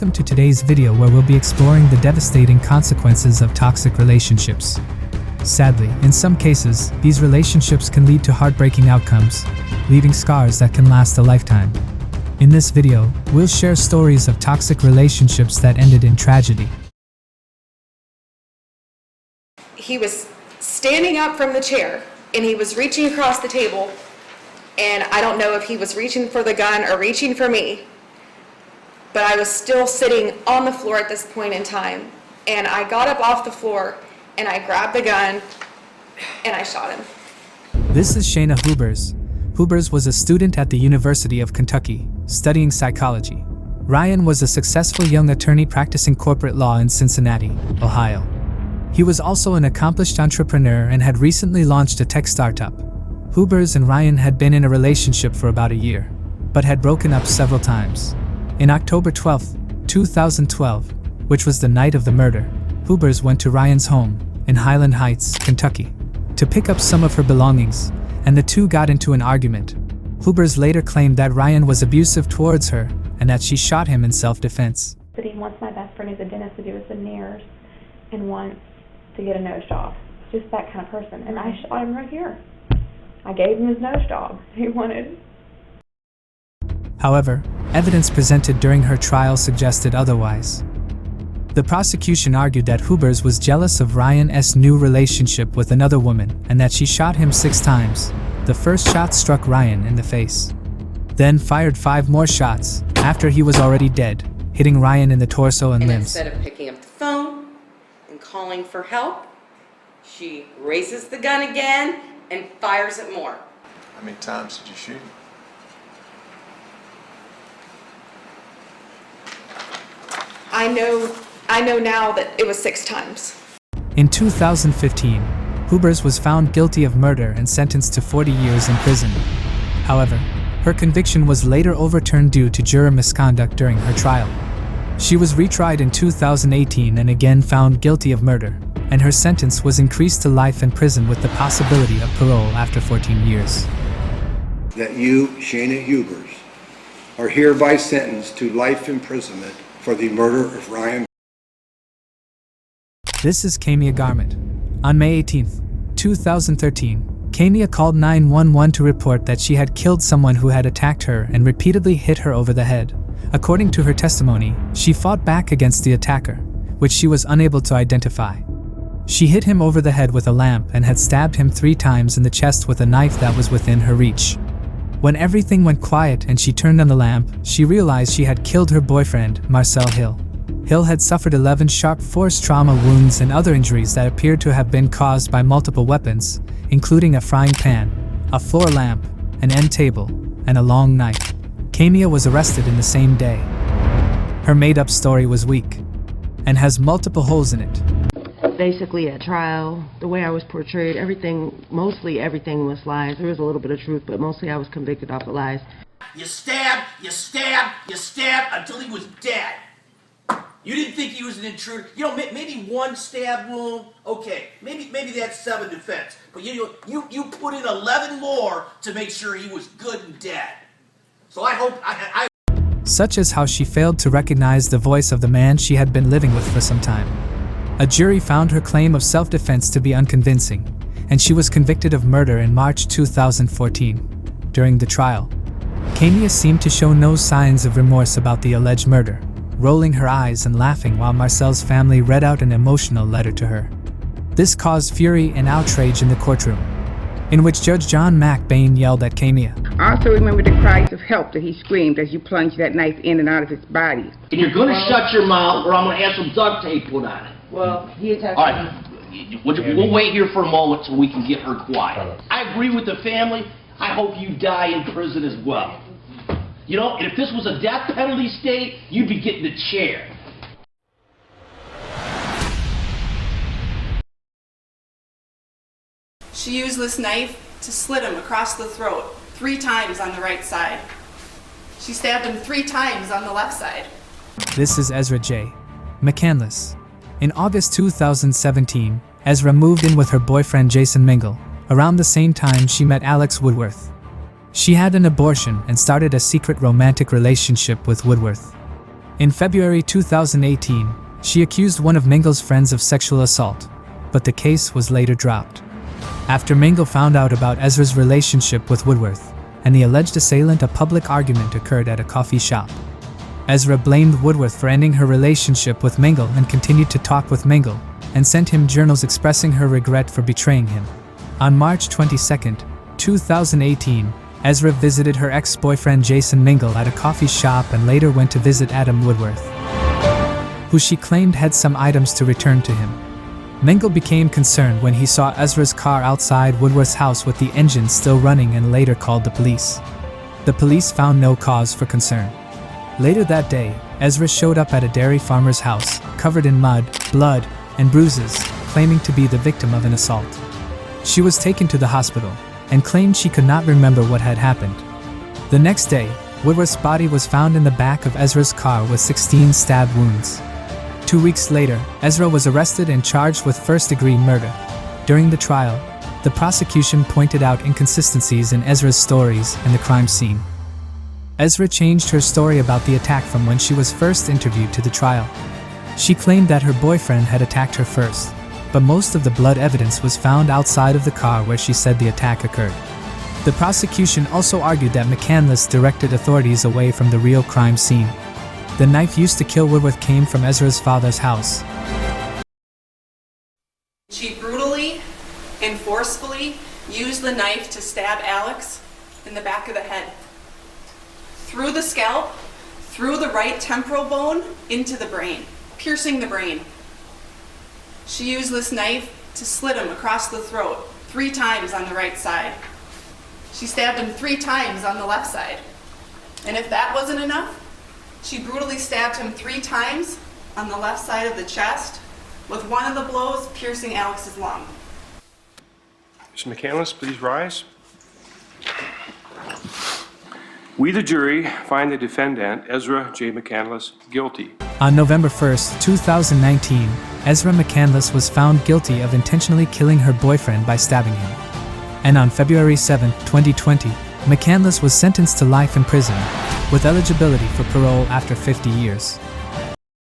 Welcome to today's video where we'll be exploring the devastating consequences of toxic relationships. Sadly, in some cases, these relationships can lead to heartbreaking outcomes, leaving scars that can last a lifetime. In this video, we'll share stories of toxic relationships that ended in tragedy. He was standing up from the chair and he was reaching across the table, and I don't know if he was reaching for the gun or reaching for me, but I was still sitting on the floor at this point in time, and I got up off the floor and I grabbed the gun and I shot him. This is Shayna Hubers. Hubers was a student at the University of Kentucky, studying psychology. Ryan was a successful young attorney practicing corporate law in Cincinnati, Ohio. He was also an accomplished entrepreneur and had recently launched a tech startup. Hubers and Ryan had been in a relationship for about a year, but had broken up several times. In October 12, 2012, which was the night of the murder, Hubers went to Ryan's home in Highland Heights, Kentucky, to pick up some of her belongings, and the two got into an argument. Hubers later claimed that Ryan was abusive towards her and that she shot him in self-defense. Once my best friend is a dentist to do his veneers and wants to get a nose job. Just that kind of person. And I shot him right here. I gave him his nose job he wanted. However, evidence presented during her trial suggested otherwise. The prosecution argued that Hubers was jealous of Ryan's new relationship with another woman and that she shot him 6 times. The first shot struck Ryan in the face, then fired 5 more shots after he was already dead, hitting Ryan in the torso and limbs. Instead of picking up the phone and calling for help, she raises the gun again and fires it more. How many times did you shoot him? I know now that it was 6 times. In 2015, Hubers was found guilty of murder and sentenced to 40 years in prison. However, her conviction was later overturned due to juror misconduct during her trial. She was retried in 2018 and again found guilty of murder, and her sentence was increased to life in prison with the possibility of parole after 14 years. That you, Shayna Hubers, are hereby sentenced to life imprisonment for the murder of Ryan. This is Kamia Garment. On May 18, 2013, Kamia called 911 to report that she had killed someone who had attacked her and repeatedly hit her over the head. According to her testimony, she fought back against the attacker, which she was unable to identify. She hit him over the head with a lamp and had stabbed him 3 times in the chest with a knife that was within her reach. When everything went quiet and she turned on the lamp, she realized she had killed her boyfriend, Marcel Hill. Hill had suffered 11 sharp force trauma wounds and other injuries that appeared to have been caused by multiple weapons, including a frying pan, a floor lamp, an end table, and a long knife. Kamia was arrested in the same day. Her made-up story was weak and has multiple holes in it. Basically at trial, the way I was portrayed, mostly everything was lies. There was a little bit of truth, but mostly I was convicted off of lies. You stabbed until he was dead. You didn't think he was an intruder. You know, maybe 1 stab wound, okay. Maybe that's self-defense. But you put in 11 more to make sure he was good and dead. So I hope Such as how she failed to recognize the voice of the man she had been living with for some time. A jury found her claim of self-defense to be unconvincing, and she was convicted of murder in March 2014. During the trial, Kamia seemed to show no signs of remorse about the alleged murder, rolling her eyes and laughing while Marcel's family read out an emotional letter to her. This caused fury and outrage in the courtroom, in which Judge John McBain yelled at Kamia. I also remember the cries of help that he screamed as you plunged that knife in and out of his body. And you're going to shut your mouth or I'm going to have some duct tape put on it. Well, he attacked All right, we'll wait here for a moment so we can get her quiet. I agree with the family. I hope you die in prison as well. You know, and if this was a death penalty state, you'd be getting the chair. She used this knife to slit him across the throat 3 times on the right side. She stabbed him 3 times on the left side. This is Ezra J. McCandless. In August 2017, Ezra moved in with her boyfriend Jason Mingle. Around the same time she met Alex Woodworth. She had an abortion and started a secret romantic relationship with Woodworth. In February 2018, she accused one of Mingle's friends of sexual assault, but the case was later dropped. After Mingle found out about Ezra's relationship with Woodworth and the alleged assailant, a public argument occurred at a coffee shop. Ezra blamed Woodworth for ending her relationship with Mingle and continued to talk with Mingle, and sent him journals expressing her regret for betraying him. On March 22, 2018, Ezra visited her ex-boyfriend Jason Mingle at a coffee shop and later went to visit Adam Woodworth, who she claimed had some items to return to him. Mingle became concerned when he saw Ezra's car outside Woodworth's house with the engine still running and later called the police. The police found no cause for concern. Later that day, Ezra showed up at a dairy farmer's house, covered in mud, blood, and bruises, claiming to be the victim of an assault. She was taken to the hospital and claimed she could not remember what had happened. The next day, Woodworth's body was found in the back of Ezra's car with 16 stab wounds. 2 weeks later, Ezra was arrested and charged with first-degree murder. During the trial, the prosecution pointed out inconsistencies in Ezra's stories and the crime scene. Ezra changed her story about the attack from when she was first interviewed to the trial. She claimed that her boyfriend had attacked her first, but most of the blood evidence was found outside of the car where she said the attack occurred. The prosecution also argued that McCandless directed authorities away from the real crime scene. The knife used to kill Woodworth came from Ezra's father's house. She brutally and forcefully used the knife to stab Alex in the back of the head, through the scalp, through the right temporal bone, into the brain, piercing the brain. She used this knife to slit him across the throat 3 times on the right side. She stabbed him 3 times on the left side. And if that wasn't enough, she brutally stabbed him 3 times on the left side of the chest, with one of the blows piercing Alex's lung. Mr. McCandless, please rise. We, the jury, find the defendant, Ezra J. McCandless, guilty. On November 1, 2019, Ezra McCandless was found guilty of intentionally killing her boyfriend by stabbing him. And on February 7, 2020, McCandless was sentenced to life in prison, with eligibility for parole after 50 years.